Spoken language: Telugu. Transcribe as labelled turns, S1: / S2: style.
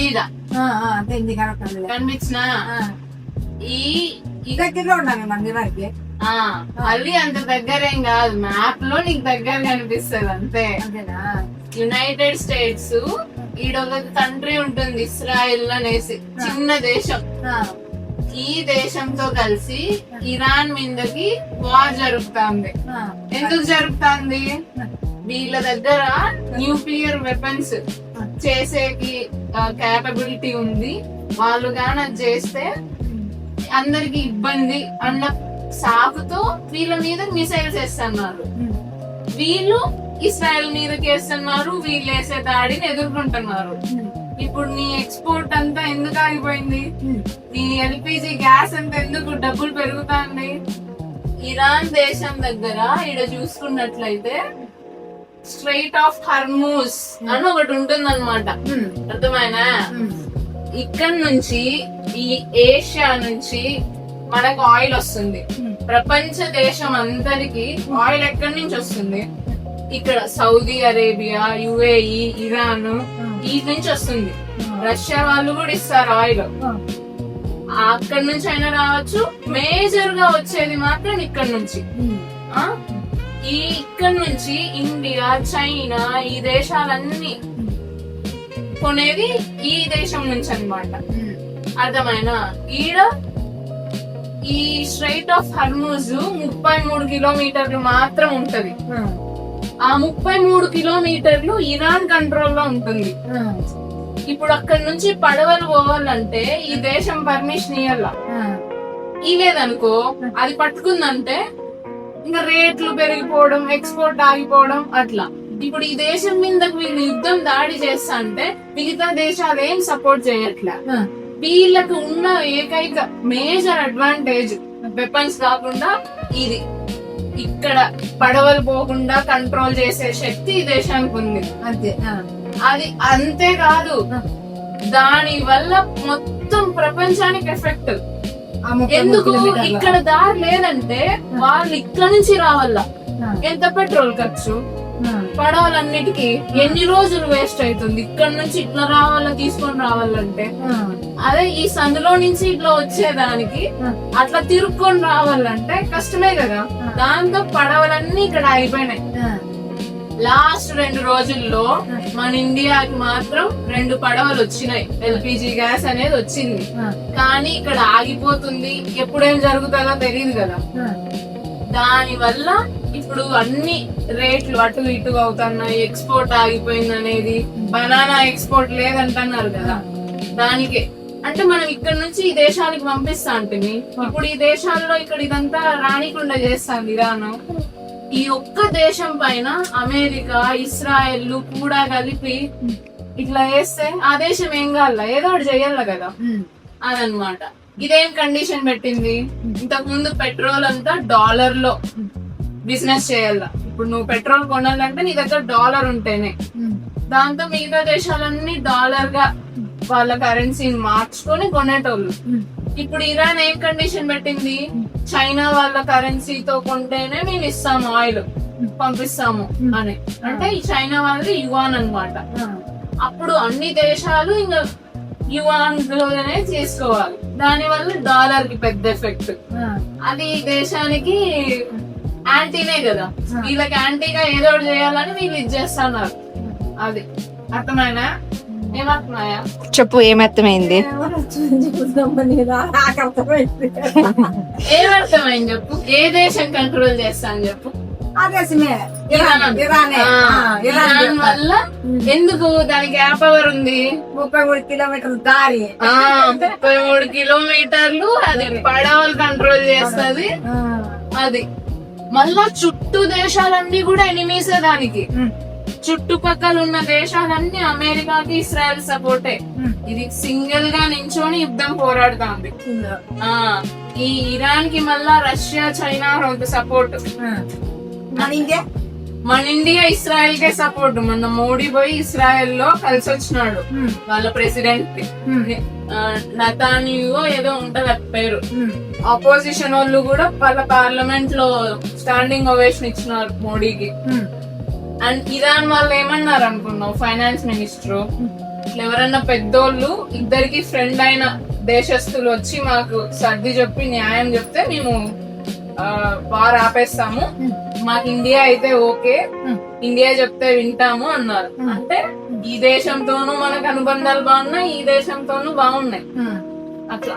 S1: ఈడ కనిపించిన ఈ
S2: దగ్గరలో ఉన్నాను మందిరానికి.
S1: మళ్ళీ అంత దగ్గరేం కాదు, మ్యాప్ లో నీకు దగ్గర కనిపిస్తుంది అంతే. యునైటెడ్ స్టేట్స్ ఈడొక కంట్రీ ఉంటుంది ఇస్రాయిల్ అనేసి, చిన్న దేశం. ఈ దేశంతో కలిసి ఇరాన్ మీదకి వార్ జరుగుతుంది. ఎందుకు జరుగుతుంది? వీళ్ళ దగ్గర న్యూక్లియర్ వెపన్స్ చేసేకి క్యాపబిలిటీ ఉంది. వాళ్ళు గాని అది చేస్తే అందరికి ఇబ్బంది అన్న సాకుతో వీళ్ళ మీద మిసైల్స్ వేస్తున్నారు. వీళ్ళు ఇస్రాయల్ మీదకి వేస్తున్నారు. వీళ్ళు వేసే దాడిని ఎదుర్కొంటున్నారు. ఇప్పుడు నీ ఎక్స్పోర్ట్ అంతా ఎందుకు ఆగిపోయింది? నీ ఎల్పిజి గ్యాస్ అంతా ఎందుకు డబ్బులు పెరుగుతుంది? ఇరాన్ దేశం దగ్గర ఇక్కడ చూసుకున్నట్లయితే స్ట్రైట్ ఆఫ్ హర్మూజ్ అని ఒకటి ఉంటుంది అనమాట. అర్థమైనా? ఇక్కడ నుంచి ఈ ఏషియా నుంచి మనకు ఆయిల్ వస్తుంది. ప్రపంచ దేశం అందరికి ఆయిల్ ఎక్కడి నుంచి వస్తుంది? ఇక్కడ సౌదీ అరేబియా, యుఏఈ, ఇరాన్ వీటి నుంచి వస్తుంది. రష్యా వాళ్ళు కూడా ఇస్తారు ఆయిల్. అక్కడి నుంచి అయినా రావచ్చు. మేజర్ గా వచ్చేది మాత్రం ఇక్కడ నుంచి. ఇక్కడ నుంచి ఇండియా, చైనా, ఈ దేశాలన్నీ కొనేది ఈ దేశం నుంచి అన్నమాట. అర్థమైనా? ఈడ ఈ స్ట్రైట్ ఆఫ్ హర్మూజ్ 33 కిలోమీటర్లు మాత్రం ఉంటది. ఆ 33 కిలోమీటర్లు ఇరాన్ కంట్రోల్లో ఉంటుంది. ఇప్పుడు అక్కడ నుంచి పడవలు పోవాలంటే ఈ దేశం పర్మిషన్ ఇవ్వాల. ఇలేదనుకో, అది పట్టుకుందంటే ఇంకా రేట్లు పెరిగిపోవడం, ఎక్స్పోర్ట్ ఆగిపోవడం అట్లా. ఇప్పుడు ఈ దేశం మీద వీళ్ళు యుద్ధం దాడి చేస్తా అంటే మిగతా దేశాలు ఏం సపోర్ట్ చేయట్లే. వీళ్ళకు ఉన్న ఏకైక మేజర్ అడ్వాంటేజ్ వెపన్స్ కాకుండా ఇది. ఇక్కడ పడవలు పోకుండా కంట్రోల్ చేసే శక్తి ఈ దేశానికి ఉంది. అంతే. అది అంతేకాదు, దాని వల్ల మొత్తం ప్రపంచానికి ఎఫెక్ట్. ఎందుకు? ఇక్కడ దారి లేదంటే వాళ్ళు ఇక్కడ నుంచి రావాల. ఎంత పెట్రోల్ ఖర్చు? పడవలన్నిటికీ ఎన్ని రోజులు వేస్ట్ అవుతుంది? ఇక్కడ నుంచి ఇట్లా రావాలా, తీసుకొని రావాలంటే. అదే ఈ సందులో నుంచి ఇట్లా వచ్చేదానికి అట్లా తిరుక్కొని రావాలంటే కష్టమే కదా. దాంతో పడవలన్నీ ఇక్కడ అయిపోయినాయి. లాస్ట్ 2 రోజుల్లో మన ఇండియాకి మాత్రం 2 పడవలు వచ్చినాయి. ఎల్పిజి గ్యాస్ అనేది వచ్చింది. కానీ ఇక్కడ ఆగిపోతుంది. ఎప్పుడేం జరుగుతుందో తెలియదు కదా. దాని వల్ల ఇప్పుడు అన్ని రేట్లు అటు ఇటు అవుతున్నాయి. ఎక్స్పోర్ట్ ఆగిపోయింది అనేది. బనానా ఎక్స్పోర్ట్ లేదంటున్నారు కదా. దానికే అంటే మనం ఇక్కడ నుంచి ఈ దేశానికి పంపిస్తా ఉంటుంది. ఇప్పుడు ఈ దేశాల్లో ఇక్కడ ఇదంతా రానికుండా చేస్తాంది ఇరాన్. ఈ ఒక్క దేశం పైన అమెరికా, ఇస్రాయెల్ కూడా కలిపి ఇట్లా వేస్తే ఆ దేశం ఏం కావాల? ఏదో ఒకటి చెయ్యాల కదా. అదనమాట. ఇదేం కండిషన్ పెట్టింది? ఇంతకు ముందు పెట్రోల్ అంతా డాలర్ లో బిజినెస్ చేయాల. ఇప్పుడు నువ్వు పెట్రోల్ కొనాలంటే నీ దగ్గర డాలర్ ఉంటేనే. దాంతో మిగతా దేశాలన్నీ డాలర్ గా వాళ్ళ కరెన్సీని మార్చుకొని కొనేటోళ్ళు. ఇప్పుడు ఇరాన్ ఏం కండిషన్ పెట్టింది? చైనా వాళ్ళ కరెన్సీతో కొంటేనే మేము ఇస్తాము, ఆయిల్ పంపిస్తాము అని. అంటే ఈ చైనా వాళ్ళది యువాన్ అన్నమాట. అప్పుడు అన్ని దేశాలు ఇంకా యువాన్ లోనే తీసుకోవాలి. దాని వల్ల డాలర్ కి పెద్ద ఎఫెక్ట్. అది ఈ దేశానికి యాంటీనే కదా. వీళ్ళకి యాంటీగా ఏదో ఒకటి చేయాలని వీళ్ళు ఇది చేస్తున్నారు. అది అర్థమైనా? ఏమర్థమయ్యా?
S3: చెప్పు, ఏమర్థమైంది?
S1: ఏమర్థమైంది చెప్పు. ఏ దేశం కంట్రోల్ చేస్తాను చెప్పు. ఇరాన్ వల్ల. ఎందుకు? దానికి గ్యాప్ పవర్ ఉంది.
S2: 33 కిలోమీటర్లు దారి.
S1: 33 కిలోమీటర్లు అది పడవలు కంట్రోల్ చేస్తది. అది మళ్ళా చుట్టూ దేశాలన్నీ కూడా ఎనిమీసే దానికి. చుట్టుపక్కల ఉన్న దేశాలన్నీ అమెరికాకి, ఇస్రాయల్ సపోర్టే. ఇది సింగిల్ గా నించొని యుద్ధం పోరాడుతుంది. ఈ ఇరాన్ కి మళ్ళా రష్యా, చైనా సపోర్ట్. మన ఇండియా ఇస్రాయల్ కే సపోర్ట్. మొన్న మోడీ పోయి ఇస్రాయల్ లో కలిసి వచ్చినాడు వాళ్ళ ప్రెసిడెంట్. నతాన్యాహు ఏదో ఉంటది పేరు. ఆపోజిషన్ వాళ్ళు కూడా వాళ్ళ పార్లమెంట్ లో స్టాండింగ్ ఓవేషన్ ఇచ్చినారు మోడీకి. అండ్ ఇరాన్ వాళ్ళు ఏమన్నారు అనుకున్నావు? ఫైనాన్స్ మినిస్టర్ ఎవరన్నా పెద్దోళ్ళు ఇద్దరికి ఫ్రెండ్ అయిన దేశస్తులు వచ్చి మాకు సర్ది చెప్పి న్యాయం చెప్తే మేము వారు ఆపేస్తాము. మాకు ఇండియా అయితే ఓకే, ఇండియా చెప్తే వింటాము అన్నారు. అంటే ఈ దేశంతోనూ మనకు అనుబంధాలు బాగున్నాయి, ఈ దేశంతోనూ బాగున్నాయి. అట్లా